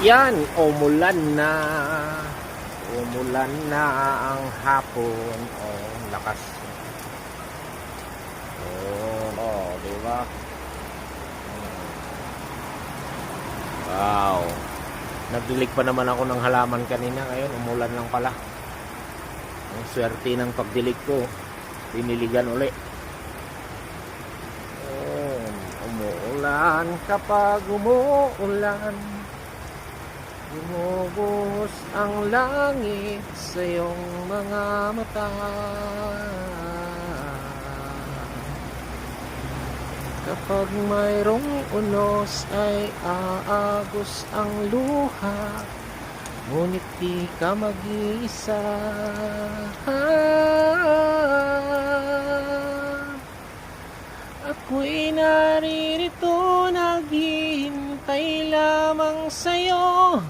Yan, umulan na. Umulan na ang hapon. Oh, lakas. Oh, di ba? Wow. Nagdilig pa naman ako ng halaman kanina. Ngayon, umulan lang pala. Ang swerte ng pagdilig ko. Piniligan uli. Oh, umuulan kapag umuulan. Bumubuhos ang langit sa iyong mga mata. Kapag mayroong unos ay aagos ang luha, ngunit di ka mag-iisa. Ako'y naririto, naghihintay lamang sa'yo.